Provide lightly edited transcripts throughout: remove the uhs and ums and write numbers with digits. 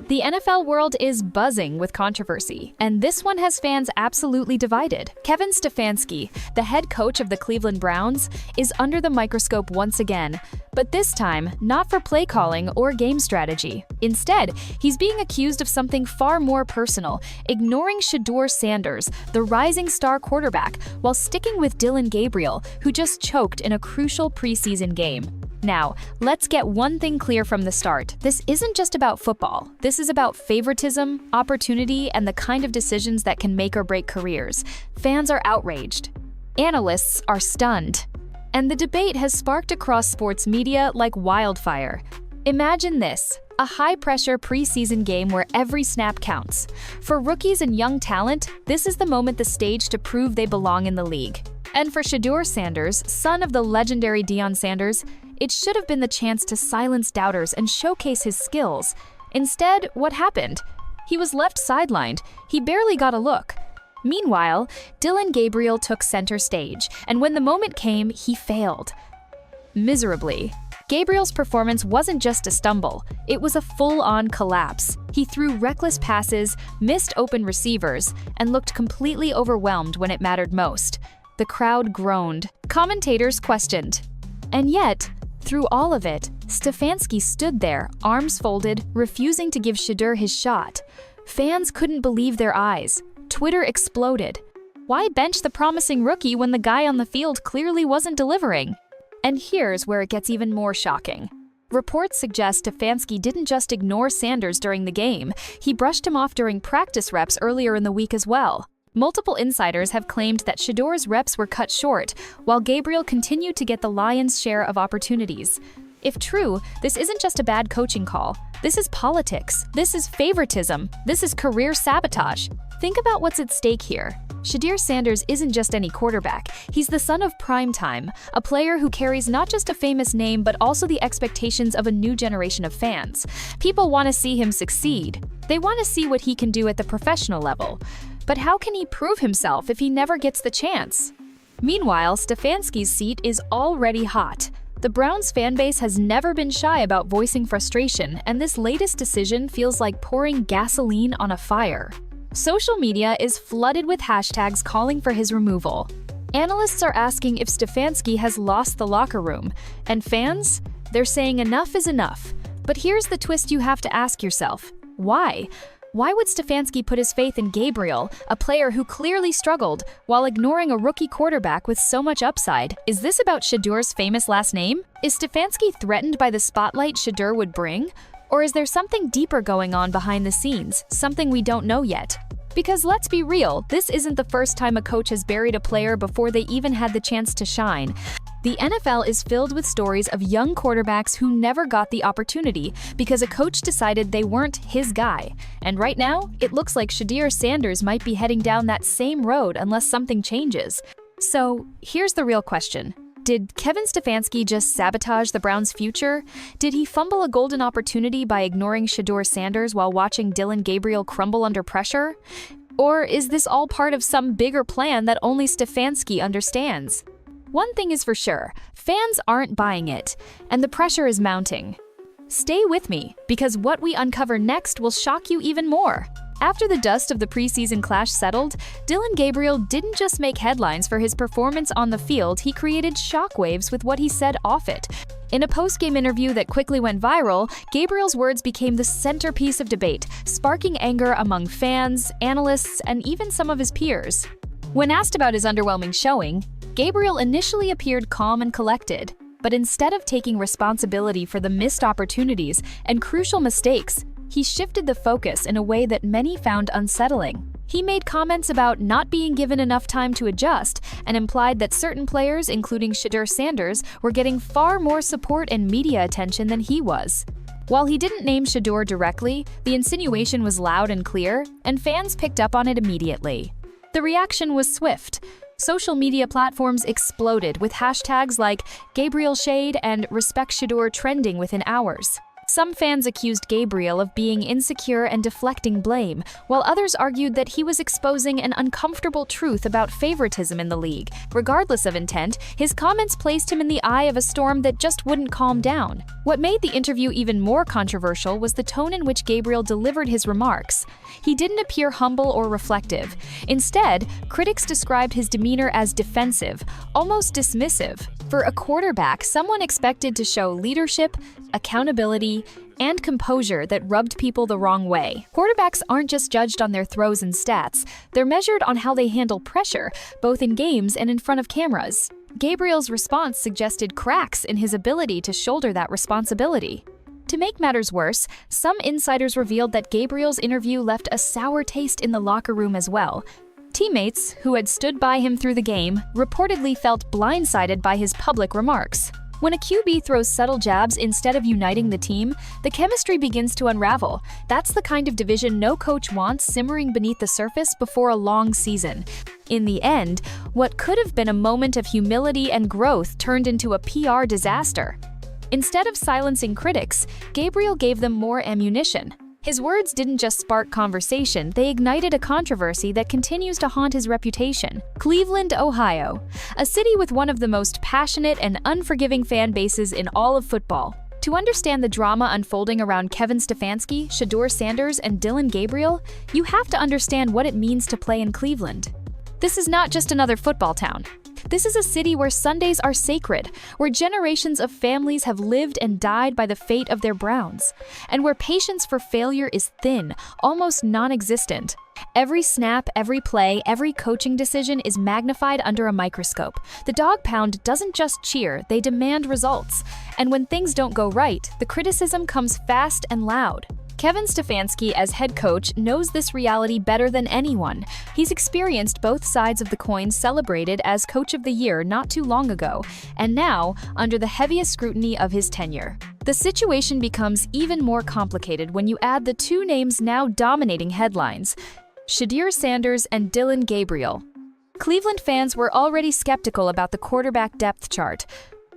The NFL world is buzzing with controversy, and this one has fans absolutely divided. Kevin Stfansky, the head coach of the Cleveland Browns, is under the microscope once again, but this time not for play calling or game strategy. Instead, he's being accused of something far more personal, ignoring Shedeur Sanders, the rising star quarterback, while sticking with Dillon Gabriel, who just choked in a crucial preseason game. Now, let's get one thing clear from the start. This isn't just about football. This is about favoritism, opportunity, and the kind of decisions that can make or break careers. Fans are outraged. Analysts are stunned. And the debate has sparked across sports media like wildfire. Imagine this: a high-pressure preseason game where every snap counts. For rookies and young talent, this is the moment, the stage to prove they belong in the league. And for Shedeur Sanders, son of the legendary Dillon Sanders, it should have been the chance to silence doubters and showcase his skills. Instead, what happened? He was left sidelined. He barely got a look. Meanwhile, Dillon Gabriel took center stage, and when the moment came, he failed. Miserably. Gabriel's performance wasn't just a stumble, it was a full-on collapse. He threw reckless passes, missed open receivers, and looked completely overwhelmed when it mattered most. The crowd groaned. Commentators questioned. And yet, through all of it, Stfansky stood there, arms folded, refusing to give Shedeur his shot. Fans couldn't believe their eyes. Twitter exploded. Why bench the promising rookie when the guy on the field clearly wasn't delivering? And here's where it gets even more shocking. Reports suggest Stfansky didn't just ignore Sanders during the game, he brushed him off during practice reps earlier in the week as well. Multiple insiders have claimed that Shedeur's reps were cut short, while Gabriel continued to get the lion's share of opportunities. If true, this isn't just a bad coaching call. This is politics. This is favoritism. This is career sabotage. Think about what's at stake here. Shedeur Sanders isn't just any quarterback. He's the son of prime time, a player who carries not just a famous name but also the expectations of a new generation of fans. People want to see him succeed. They want to see what he can do at the professional level. But how can he prove himself if he never gets the chance? Meanwhile, Stfansky's seat is already hot. The Browns fanbase has never been shy about voicing frustration, and this latest decision feels like pouring gasoline on a fire. Social media is flooded with hashtags calling for his removal. Analysts are asking if Stfansky has lost the locker room, and fans? They're saying enough is enough. But here's the twist you have to ask yourself. Why? Why would Stfansky put his faith in Gabriel, a player who clearly struggled, while ignoring a rookie quarterback with so much upside? Is this about Shedeur's famous last name? Is Stfansky threatened by the spotlight Shedeur would bring? Or is there something deeper going on behind the scenes, something we don't know yet? Because let's be real, this isn't the first time a coach has buried a player before they even had the chance to shine. The NFL is filled with stories of young quarterbacks who never got the opportunity because a coach decided they weren't his guy. And right now, it looks like Shedeur Sanders might be heading down that same road unless something changes. So, here's the real question. Did Kevin Stfansky just sabotage the Browns' future? Did he fumble a golden opportunity by ignoring Shedeur Sanders while watching Dillon Gabriel crumble under pressure? Or is this all part of some bigger plan that only Stfansky understands? One thing is for sure, fans aren't buying it, and the pressure is mounting. Stay with me, because what we uncover next will shock you even more. After the dust of the preseason clash settled, Dillon Gabriel didn't just make headlines for his performance on the field, he created shockwaves with what he said off it. In a post-game interview that quickly went viral, Gabriel's words became the centerpiece of debate, sparking anger among fans, analysts, and even some of his peers. When asked about his underwhelming showing, Gabriel initially appeared calm and collected, but instead of taking responsibility for the missed opportunities and crucial mistakes, he shifted the focus in a way that many found unsettling. He made comments about not being given enough time to adjust and implied that certain players, including Shedeur Sanders, were getting far more support and media attention than he was. While he didn't name Shedeur directly, the insinuation was loud and clear, and fans picked up on it immediately. The reaction was swift. Social media platforms exploded with hashtags like Gabriel Shade and Respect Shedeur trending within hours. Some fans accused Gabriel of being insecure and deflecting blame, while others argued that he was exposing an uncomfortable truth about favoritism in the league. Regardless of intent, his comments placed him in the eye of a storm that just wouldn't calm down. What made the interview even more controversial was the tone in which Gabriel delivered his remarks. He didn't appear humble or reflective. Instead, critics described his demeanor as defensive, almost dismissive. For a quarterback, someone expected to show leadership, accountability, and composure that rubbed people the wrong way. Quarterbacks aren't just judged on their throws and stats, they're measured on how they handle pressure, both in games and in front of cameras. Gabriel's response suggested cracks in his ability to shoulder that responsibility. To make matters worse, some insiders revealed that Gabriel's interview left a sour taste in the locker room as well. Teammates, who had stood by him through the game, reportedly felt blindsided by his public remarks. When a QB throws subtle jabs instead of uniting the team, the chemistry begins to unravel. That's the kind of division no coach wants simmering beneath the surface before a long season. In the end, what could have been a moment of humility and growth turned into a PR disaster. Instead of silencing critics, Gabriel gave them more ammunition. His words didn't just spark conversation, they ignited a controversy that continues to haunt his reputation. Cleveland, Ohio, a city with one of the most passionate and unforgiving fan bases in all of football. To understand the drama unfolding around Kevin Stfansky, Shedeur Sanders, and Dillon Gabriel, you have to understand what it means to play in Cleveland. This is not just another football town. This is a city where Sundays are sacred, where generations of families have lived and died by the fate of their Browns, and where patience for failure is thin, almost non-existent. Every snap, every play, every coaching decision is magnified under a microscope. The dog pound doesn't just cheer, they demand results. And when things don't go right, the criticism comes fast and loud. Kevin Stfansky, as head coach, knows this reality better than anyone. He's experienced both sides of the coin, celebrated as Coach of the Year not too long ago, and now under the heaviest scrutiny of his tenure. The situation becomes even more complicated when you add the two names now dominating headlines: Shedeur Sanders and Dillon Gabriel. Cleveland fans were already skeptical about the quarterback depth chart.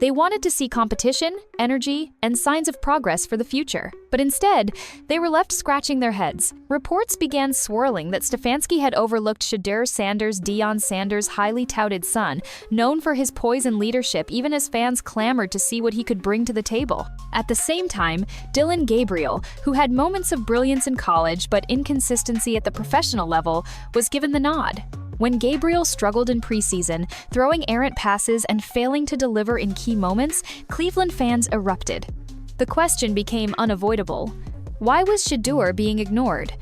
They wanted to see competition, energy, and signs of progress for the future. But instead, they were left scratching their heads. Reports began swirling that Stfansky had overlooked Shedeur Sanders, Dillon Sanders' highly touted son, known for his poise and leadership even as fans clamored to see what he could bring to the table. At the same time, Dillon Gabriel, who had moments of brilliance in college but inconsistency at the professional level, was given the nod. When Gabriel struggled in preseason, throwing errant passes and failing to deliver in key moments, Cleveland fans erupted. The question became unavoidable: why was Shedeur being ignored?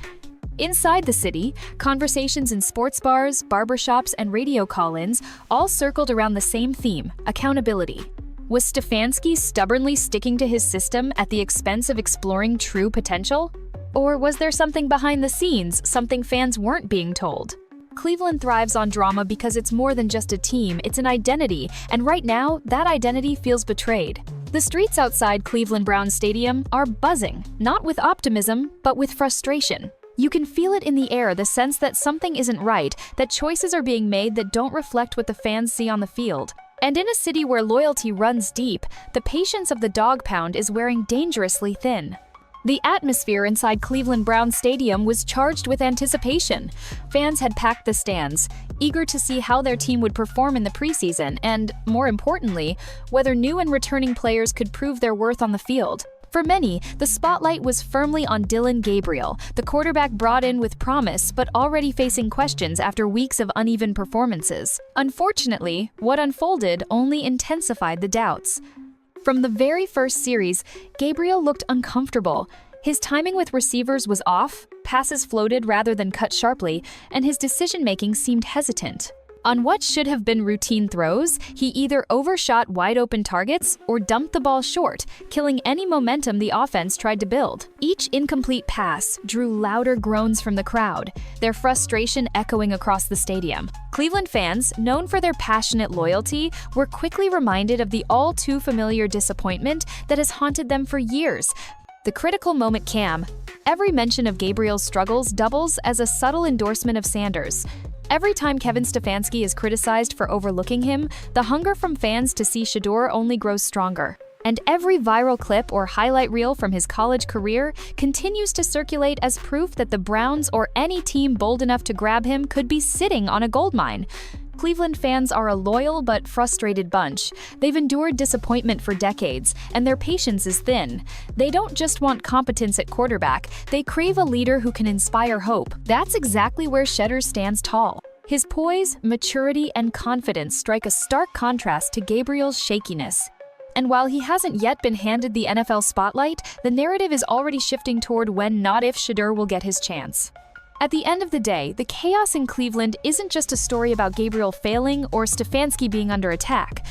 Inside the city, conversations in sports bars, barbershops, and radio call-ins all circled around the same theme: accountability. Was Stfansky stubbornly sticking to his system at the expense of exploring true potential? Or was there something behind the scenes, something fans weren't being told? Cleveland thrives on drama because it's more than just a team, it's an identity, and right now, that identity feels betrayed. The streets outside Cleveland Browns Stadium are buzzing, not with optimism, but with frustration. You can feel it in the air, the sense that something isn't right, that choices are being made that don't reflect what the fans see on the field. And in a city where loyalty runs deep, the patience of the dog pound is wearing dangerously thin. The atmosphere inside Cleveland Browns Stadium was charged with anticipation. Fans had packed the stands, eager to see how their team would perform in the preseason and, more importantly, whether new and returning players could prove their worth on the field. For many, the spotlight was firmly on Dillon Gabriel, the quarterback brought in with promise but already facing questions after weeks of uneven performances. Unfortunately, what unfolded only intensified the doubts. From the very first series, Gabriel looked uncomfortable. His timing with receivers was off, passes floated rather than cut sharply, and his decision-making seemed hesitant. On what should have been routine throws, he either overshot wide-open targets or dumped the ball short, killing any momentum the offense tried to build. Each incomplete pass drew louder groans from the crowd, their frustration echoing across the stadium. Cleveland fans, known for their passionate loyalty, were quickly reminded of the all-too-familiar disappointment that has haunted them for years. The critical moment came. Every mention of Gabriel's struggles doubles as a subtle endorsement of Sanders. Every time Kevin Stfansky is criticized for overlooking him, the hunger from fans to see Shedeur only grows stronger. And every viral clip or highlight reel from his college career continues to circulate as proof that the Browns or any team bold enough to grab him could be sitting on a goldmine. Cleveland fans are a loyal but frustrated bunch. They've endured disappointment for decades, and their patience is thin. They don't just want competence at quarterback, they crave a leader who can inspire hope. That's exactly where Shedeur stands tall. His poise, maturity, and confidence strike a stark contrast to Gabriel's shakiness. And while he hasn't yet been handed the NFL spotlight, the narrative is already shifting toward when, not if, Shedeur will get his chance. At the end of the day, the chaos in Cleveland isn't just a story about Gabriel failing or Stfansky being under attack.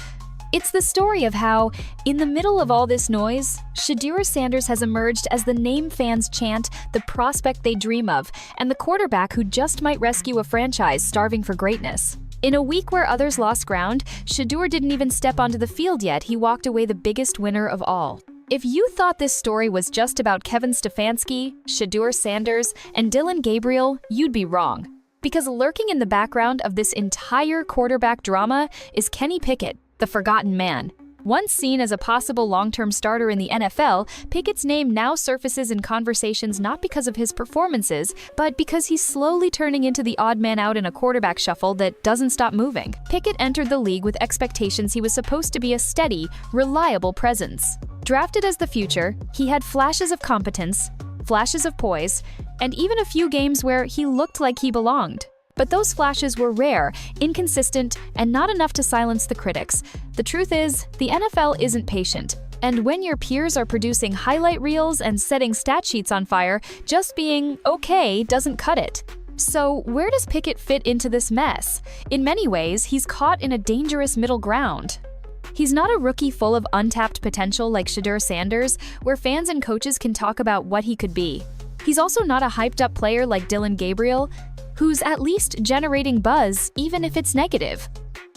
It's the story of how, in the middle of all this noise, Shedeur Sanders has emerged as the name fans chant, the prospect they dream of, and the quarterback who just might rescue a franchise starving for greatness. In a week where others lost ground, Shedeur didn't even step onto the field yet. He walked away the biggest winner of all. If you thought this story was just about Kevin Stfansky, Shedeur Sanders, and Dillon Gabriel, you'd be wrong. Because lurking in the background of this entire quarterback drama is Kenny Pickett, the forgotten man. Once seen as a possible long-term starter in the NFL, Pickett's name now surfaces in conversations not because of his performances, but because he's slowly turning into the odd man out in a quarterback shuffle that doesn't stop moving. Pickett entered the league with expectations he was supposed to be a steady, reliable presence. Drafted as the future, he had flashes of competence, flashes of poise, and even a few games where he looked like he belonged. But those flashes were rare, inconsistent, and not enough to silence the critics. The truth is, the NFL isn't patient. And when your peers are producing highlight reels and setting stat sheets on fire, just being okay doesn't cut it. So where does Pickett fit into this mess? In many ways, he's caught in a dangerous middle ground. He's not a rookie full of untapped potential like Shedeur Sanders, where fans and coaches can talk about what he could be. He's also not a hyped-up player like Dillon Gabriel, who's at least generating buzz, even if it's negative.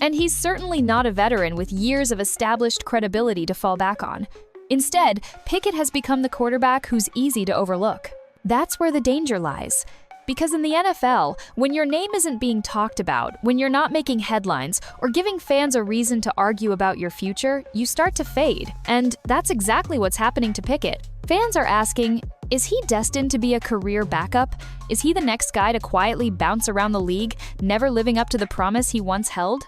And he's certainly not a veteran with years of established credibility to fall back on. Instead, Pickett has become the quarterback who's easy to overlook. That's where the danger lies. Because in the NFL, when your name isn't being talked about, when you're not making headlines, or giving fans a reason to argue about your future, you start to fade. And that's exactly what's happening to Pickett. Fans are asking, is he destined to be a career backup? Is he the next guy to quietly bounce around the league, never living up to the promise he once held?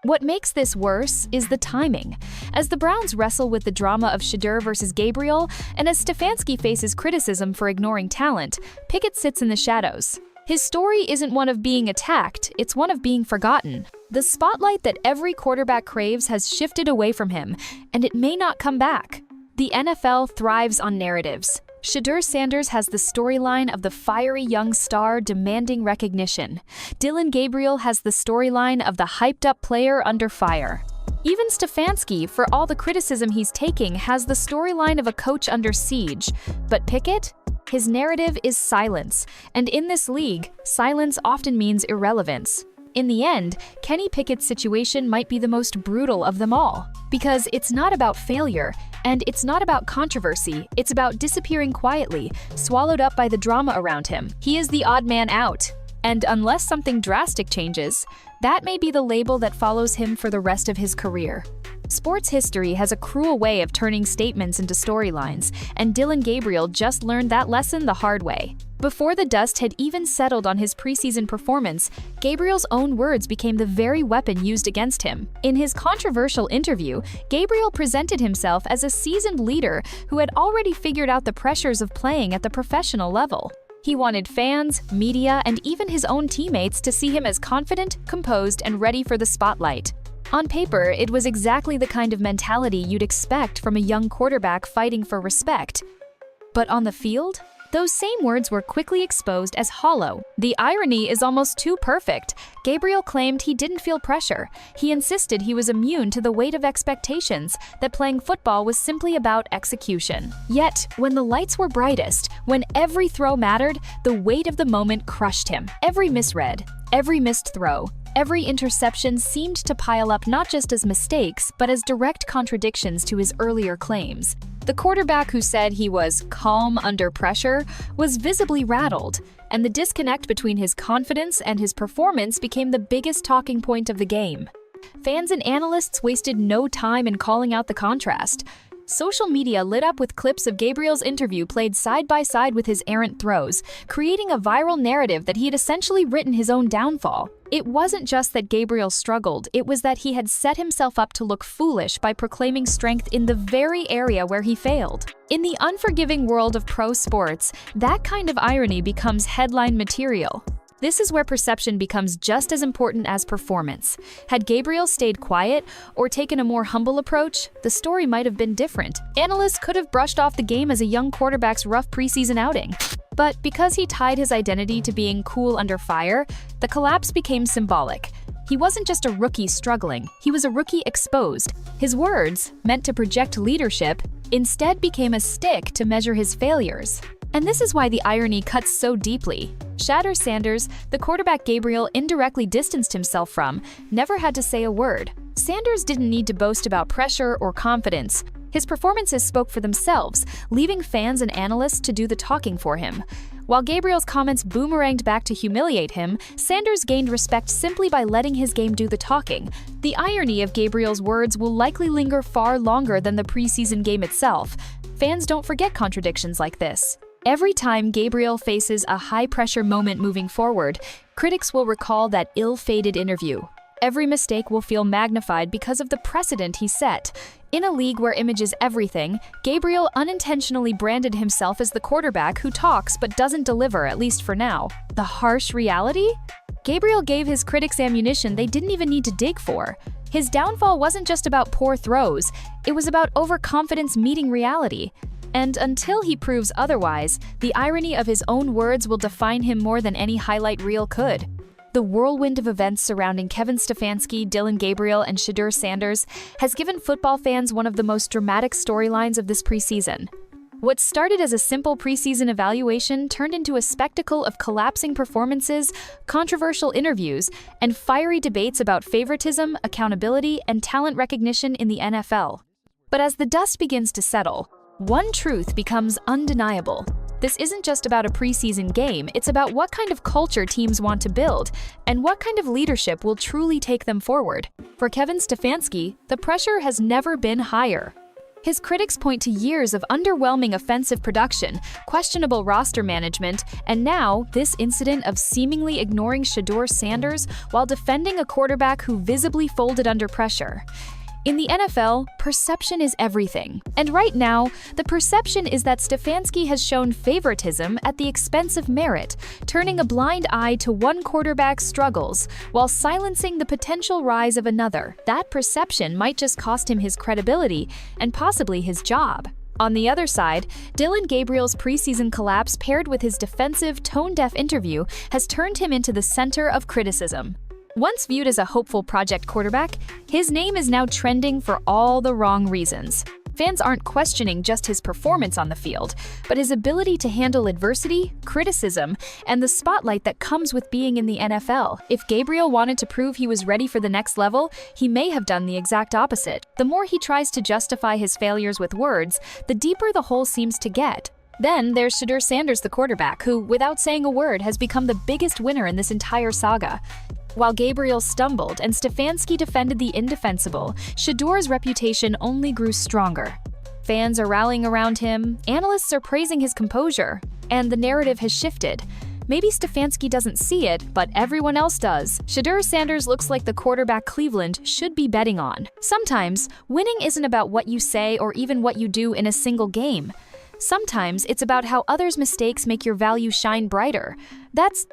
What makes this worse is the timing. As the Browns wrestle with the drama of Shedeur versus Gabriel, and as Stfansky faces criticism for ignoring talent, Pickett sits in the shadows. His story isn't one of being attacked, it's one of being forgotten. The spotlight that every quarterback craves has shifted away from him, and it may not come back. The NFL thrives on narratives. Shedeur Sanders has the storyline of the fiery young star demanding recognition. Dillon Gabriel has the storyline of the hyped-up player under fire. Even Stfansky, for all the criticism he's taking, has the storyline of a coach under siege. But Pickett? His narrative is silence. And in this league, silence often means irrelevance. In the end, Kenny Pickett's situation might be the most brutal of them all. Because it's not about failure, and it's not about controversy, it's about disappearing quietly, swallowed up by the drama around him. He is the odd man out. And unless something drastic changes, that may be the label that follows him for the rest of his career. Sports history has a cruel way of turning statements into storylines, and Dillon Gabriel just learned that lesson the hard way. Before the dust had even settled on his preseason performance, Gabriel's own words became the very weapon used against him. In his controversial interview, Gabriel presented himself as a seasoned leader who had already figured out the pressures of playing at the professional level. He wanted fans, media, and even his own teammates to see him as confident, composed, and ready for the spotlight. On paper, it was exactly the kind of mentality you'd expect from a young quarterback fighting for respect. But on the field, those same words were quickly exposed as hollow. The irony is almost too perfect. Gabriel claimed he didn't feel pressure. He insisted he was immune to the weight of expectations, that playing football was simply about execution. Yet, when the lights were brightest, when every throw mattered, the weight of the moment crushed him. Every misread, every missed throw, every interception seemed to pile up not just as mistakes, but as direct contradictions to his earlier claims. The quarterback who said he was calm under pressure was visibly rattled, and the disconnect between his confidence and his performance became the biggest talking point of the game. Fans and analysts wasted no time in calling out the contrast. Social media lit up with clips of Gabriel's interview played side by side with his errant throws, creating a viral narrative that he had essentially written his own downfall. It wasn't just that Gabriel struggled, it was that he had set himself up to look foolish by proclaiming strength in the very area where he failed. In the unforgiving world of pro sports, that kind of irony becomes headline material. This is where perception becomes just as important as performance. Had Gabriel stayed quiet or taken a more humble approach, the story might have been different. Analysts could have brushed off the game as a young quarterback's rough preseason outing. But because he tied his identity to being cool under fire, the collapse became symbolic. He wasn't just a rookie struggling, he was a rookie exposed. His words, meant to project leadership, instead became a stick to measure his failures. And this is why the irony cuts so deeply. Shedeur Sanders, the quarterback Gabriel indirectly distanced himself from, never had to say a word. Sanders didn't need to boast about pressure or confidence. His performances spoke for themselves, leaving fans and analysts to do the talking for him. While Gabriel's comments boomeranged back to humiliate him, Sanders gained respect simply by letting his game do the talking. The irony of Gabriel's words will likely linger far longer than the preseason game itself. Fans don't forget contradictions like this. Every time Gabriel faces a high-pressure moment moving forward, critics will recall that ill-fated interview. Every mistake will feel magnified because of the precedent he set. In a league where image is everything, Gabriel unintentionally branded himself as the quarterback who talks but doesn't deliver, at least for now. The harsh reality? Gabriel gave his critics ammunition they didn't even need to dig for. His downfall wasn't just about poor throws, it was about overconfidence meeting reality. And until he proves otherwise, the irony of his own words will define him more than any highlight reel could. The whirlwind of events surrounding Kevin Stfansky, Dillon Gabriel, and Shedeur Sanders has given football fans one of the most dramatic storylines of this preseason. What started as a simple preseason evaluation turned into a spectacle of collapsing performances, controversial interviews, and fiery debates about favoritism, accountability, and talent recognition in the NFL. But as the dust begins to settle, one truth becomes undeniable. This isn't just about a preseason game, it's about what kind of culture teams want to build and what kind of leadership will truly take them forward. For Kevin Stfansky, the pressure has never been higher. His critics point to years of underwhelming offensive production, questionable roster management, and now this incident of seemingly ignoring Shedeur Sanders while defending a quarterback who visibly folded under pressure. In the NFL, perception is everything. And right now, the perception is that Stfansky has shown favoritism at the expense of merit, turning a blind eye to one quarterback's struggles while silencing the potential rise of another. That perception might just cost him his credibility and possibly his job. On the other side, Dillon Gabriel's preseason collapse paired with his defensive, tone-deaf interview has turned him into the center of criticism. Once viewed as a hopeful project quarterback, his name is now trending for all the wrong reasons. Fans aren't questioning just his performance on the field, but his ability to handle adversity, criticism, and the spotlight that comes with being in the NFL. If Gabriel wanted to prove he was ready for the next level, he may have done the exact opposite. The more he tries to justify his failures with words, the deeper the hole seems to get. Then there's Shedeur Sanders, the quarterback, who, without saying a word, has become the biggest winner in this entire saga. While Gabriel stumbled and Stfansky defended the indefensible, Shedeur's reputation only grew stronger. Fans are rallying around him, analysts are praising his composure, and the narrative has shifted. Maybe Stfansky doesn't see it, but everyone else does. Shedeur Sanders looks like the quarterback Cleveland should be betting on. Sometimes, winning isn't about what you say or even what you do in a single game. Sometimes it's about how others' mistakes make your value shine brighter. That's